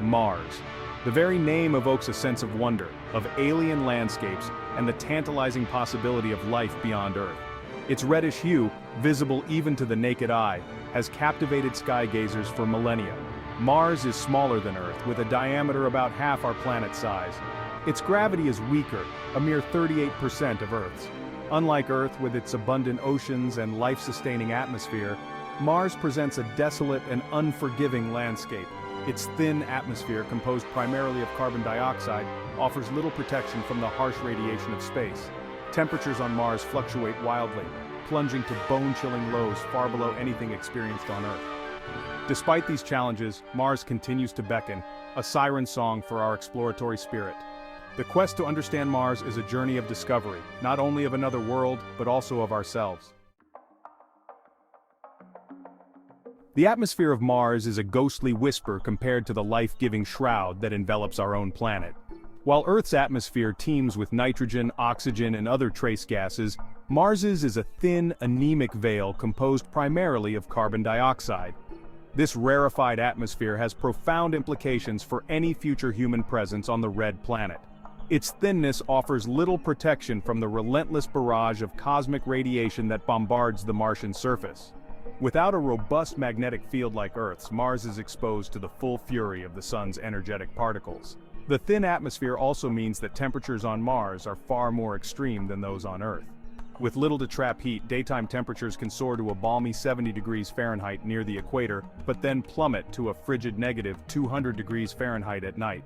Mars. The very name evokes a sense of wonder, of alien landscapes, and the tantalizing possibility of life beyond Earth. Its reddish hue, visible even to the naked eye, has captivated skygazers for millennia. Mars is smaller than Earth, with a diameter about half our planet's size. Its gravity is weaker, a mere 38% of Earth's. Unlike Earth with its abundant oceans and life-sustaining atmosphere, Mars presents a desolate and unforgiving landscape. Its thin atmosphere, composed primarily of carbon dioxide, offers little protection from the harsh radiation of space. Temperatures on Mars fluctuate wildly, plunging to bone-chilling lows far below anything experienced on Earth. Despite these challenges, Mars continues to beckon, a siren song for our exploratory spirit. The quest to understand Mars is a journey of discovery, not only of another world, but also of ourselves. The atmosphere of Mars is a ghostly whisper compared to the life-giving shroud that envelops our own planet. While Earth's atmosphere teems with nitrogen, oxygen, and other trace gases, Mars's is a thin, anemic veil composed primarily of carbon dioxide. This rarefied atmosphere has profound implications for any future human presence on the red planet. Its thinness offers little protection from the relentless barrage of cosmic radiation that bombards the Martian surface. Without a robust magnetic field like Earth's, Mars is exposed to the full fury of the sun's energetic particles. The thin atmosphere also means that temperatures on Mars are far more extreme than those on Earth. With little to trap heat, daytime temperatures can soar to a balmy 70 degrees Fahrenheit near the equator, but then plummet to a frigid negative 200 degrees Fahrenheit at night.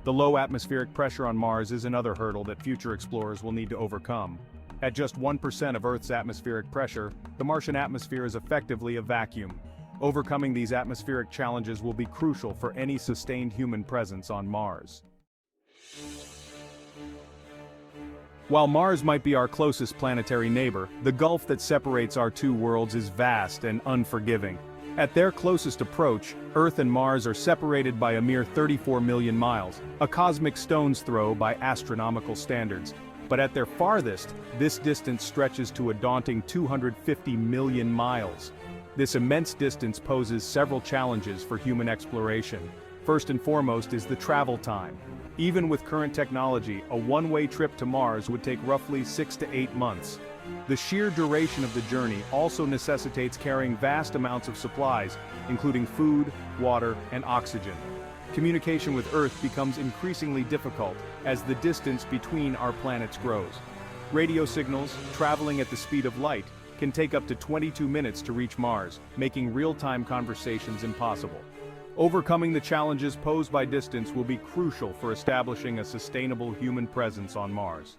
The low atmospheric pressure on Mars is another hurdle that future explorers will need to overcome. At just 1% of Earth's atmospheric pressure, the Martian atmosphere is effectively a vacuum. Overcoming these atmospheric challenges will be crucial for any sustained human presence on Mars. While Mars might be our closest planetary neighbor, the gulf that separates our two worlds is vast and unforgiving. At their closest approach, Earth and Mars are separated by a mere 34 million miles, a cosmic stone's throw by astronomical standards. But at their farthest, this distance stretches to a daunting 250 million miles. This immense distance poses several challenges for human exploration. First and foremost is the travel time. Even with current technology, a one-way trip to Mars would take roughly 6 to 8 months. The sheer duration of the journey also necessitates carrying vast amounts of supplies, including food, water, and oxygen. Communication with Earth becomes increasingly difficult as the distance between our planets grows. Radio signals, traveling at the speed of light, can take up to 22 minutes to reach Mars, making real-time conversations impossible. Overcoming the challenges posed by distance will be crucial for establishing a sustainable human presence on Mars.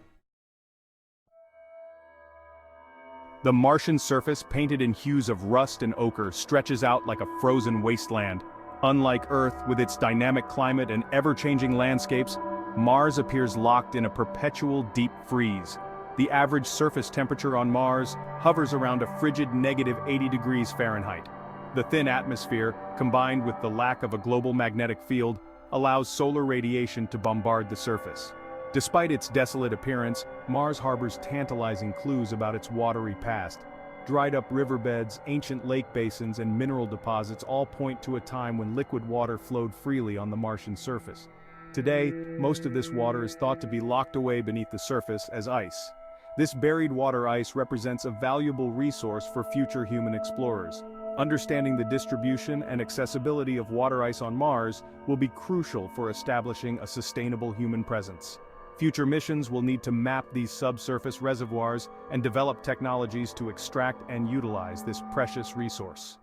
The Martian surface, painted in hues of rust and ochre, stretches out like a frozen wasteland. Unlike Earth, with its dynamic climate and ever-changing landscapes, Mars appears locked in a perpetual deep freeze. The average surface temperature on Mars hovers around a frigid negative 80 degrees Fahrenheit. The thin atmosphere, combined with the lack of a global magnetic field, allows solar radiation to bombard the surface. Despite its desolate appearance, Mars harbors tantalizing clues about its watery past. Dried-up riverbeds, ancient lake basins, and mineral deposits all point to a time when liquid water flowed freely on the Martian surface. Today, most of this water is thought to be locked away beneath the surface as ice. This buried water ice represents a valuable resource for future human explorers. Understanding the distribution and accessibility of water ice on Mars will be crucial for establishing a sustainable human presence. Future missions will need to map these subsurface reservoirs and develop technologies to extract and utilize this precious resource.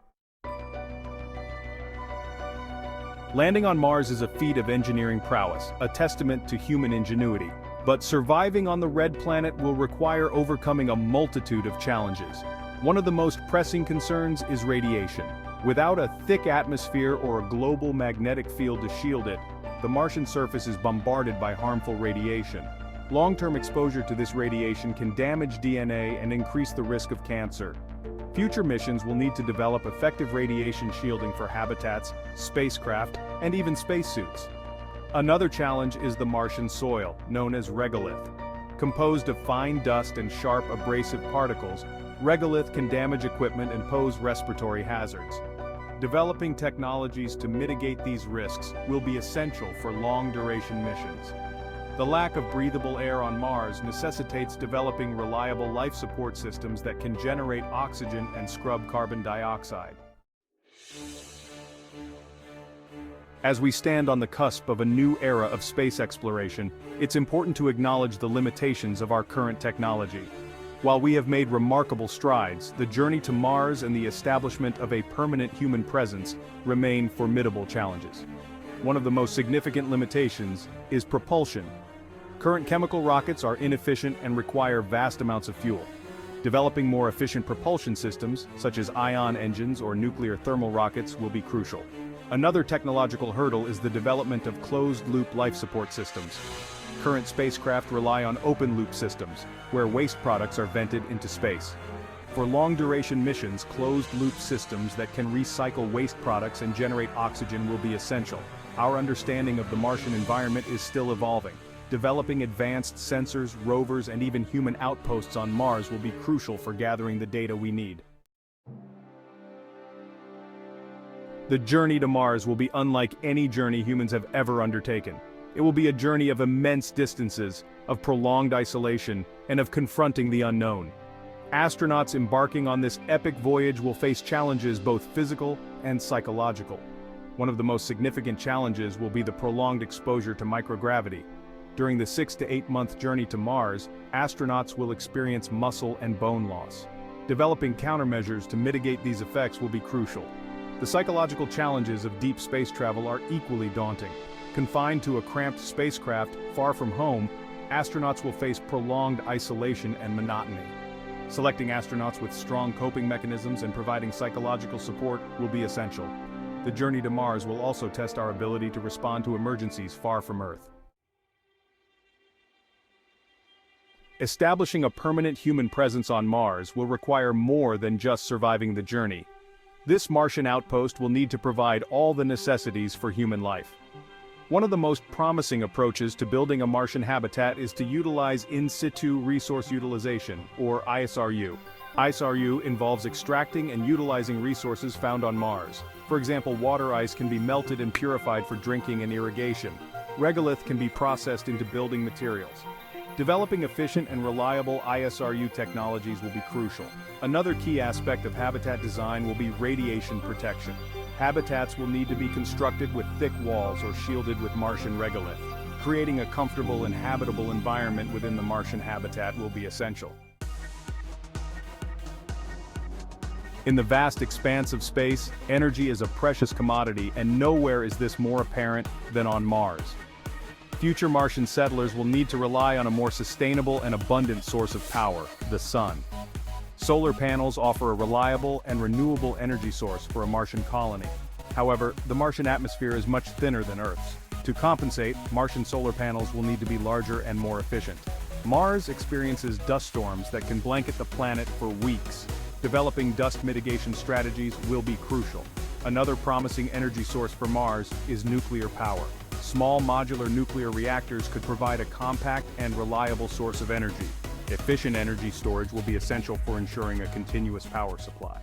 Landing on Mars is a feat of engineering prowess, a testament to human ingenuity. But surviving on the red planet will require overcoming a multitude of challenges. One of the most pressing concerns is radiation. Without a thick atmosphere or a global magnetic field to shield it, the Martian surface is bombarded by harmful radiation. Long-term exposure to this radiation can damage DNA and increase the risk of cancer. Future missions will need to develop effective radiation shielding for habitats, spacecraft, and even spacesuits. Another challenge is the Martian soil, known as regolith. Composed of fine dust and sharp abrasive particles, regolith can damage equipment and pose respiratory hazards. Developing technologies to mitigate these risks will be essential for long-duration missions. The lack of breathable air on Mars necessitates developing reliable life support systems that can generate oxygen and scrub carbon dioxide. As we stand on the cusp of a new era of space exploration, it's important to acknowledge the limitations of our current technology. While we have made remarkable strides, the journey to Mars and the establishment of a permanent human presence remain formidable challenges. One of the most significant limitations is propulsion. Current chemical rockets are inefficient and require vast amounts of fuel. Developing more efficient propulsion systems, such as ion engines or nuclear thermal rockets, will be crucial. Another technological hurdle is the development of closed-loop life support systems. Current spacecraft rely on open-loop systems, where waste products are vented into space. For long-duration missions, closed-loop systems that can recycle waste products and generate oxygen will be essential. Our understanding of the Martian environment is still evolving. Developing advanced sensors, rovers, and even human outposts on Mars will be crucial for gathering the data we need. The journey to Mars will be unlike any journey humans have ever undertaken. It will be a journey of immense distances, of prolonged isolation, and of confronting the unknown. Astronauts embarking on this epic voyage will face challenges both physical and psychological. One of the most significant challenges will be the prolonged exposure to microgravity. During the 6 to 8 month journey to Mars, astronauts will experience muscle and bone loss. Developing countermeasures to mitigate these effects will be crucial. The psychological challenges of deep space travel are equally daunting. Confined to a cramped spacecraft far from home, astronauts will face prolonged isolation and monotony. Selecting astronauts with strong coping mechanisms and providing psychological support will be essential. The journey to Mars will also test our ability to respond to emergencies far from Earth. Establishing a permanent human presence on Mars will require more than just surviving the journey. This Martian outpost will need to provide all the necessities for human life. One of the most promising approaches to building a Martian habitat is to utilize in situ resource utilization, or ISRU. ISRU involves extracting and utilizing resources found on Mars. For example, water ice can be melted and purified for drinking and irrigation. Regolith can be processed into building materials. Developing efficient and reliable ISRU technologies will be crucial. Another key aspect of habitat design will be radiation protection. Habitats will need to be constructed with thick walls or shielded with Martian regolith. Creating a comfortable and habitable environment within the Martian habitat will be essential. In the vast expanse of space, energy is a precious commodity, and nowhere is this more apparent than on Mars. Future Martian settlers will need to rely on a more sustainable and abundant source of power, the sun. Solar panels offer a reliable and renewable energy source for a Martian colony. However, the Martian atmosphere is much thinner than Earth's. To compensate, Martian solar panels will need to be larger and more efficient. Mars experiences dust storms that can blanket the planet for weeks. Developing dust mitigation strategies will be crucial. Another promising energy source for Mars is nuclear power. Small modular nuclear reactors could provide a compact and reliable source of energy. Efficient energy storage will be essential for ensuring a continuous power supply.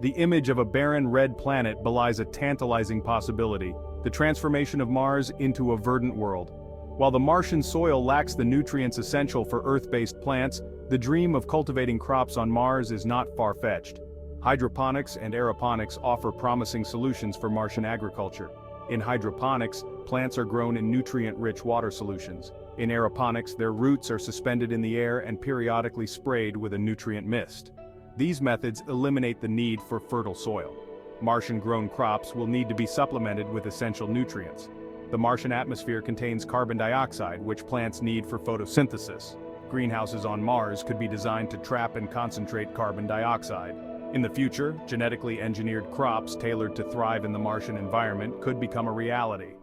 The image of a barren red planet belies a tantalizing possibility: the transformation of Mars into a verdant world. While the Martian soil lacks the nutrients essential for Earth-based plants, the dream of cultivating crops on Mars is not far-fetched. Hydroponics and aeroponics offer promising solutions for Martian agriculture. In hydroponics, plants are grown in nutrient-rich water solutions. In aeroponics, their roots are suspended in the air and periodically sprayed with a nutrient mist. These methods eliminate the need for fertile soil. Martian-grown crops will need to be supplemented with essential nutrients. The Martian atmosphere contains carbon dioxide, which plants need for photosynthesis. Greenhouses on Mars could be designed to trap and concentrate carbon dioxide. In the future, genetically engineered crops tailored to thrive in the Martian environment could become a reality.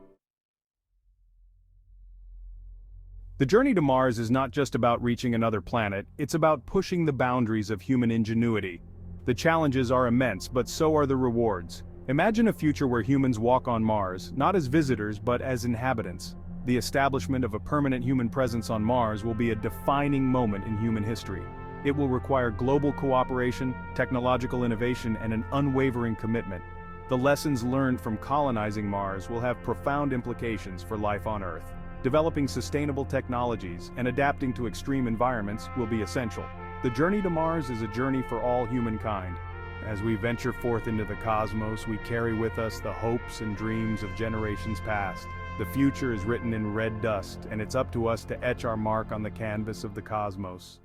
The journey to Mars is not just about reaching another planet, it's about pushing the boundaries of human ingenuity. The challenges are immense, but so are the rewards. Imagine a future where humans walk on Mars, not as visitors but as inhabitants. The establishment of a permanent human presence on Mars will be a defining moment in human history. It will require global cooperation, technological innovation, and an unwavering commitment. The lessons learned from colonizing Mars will have profound implications for life on Earth. Developing sustainable technologies and adapting to extreme environments will be essential. The journey to Mars is a journey for all humankind. As we venture forth into the cosmos, we carry with us the hopes and dreams of generations past. The future is written in red dust, and it's up to us to etch our mark on the canvas of the cosmos.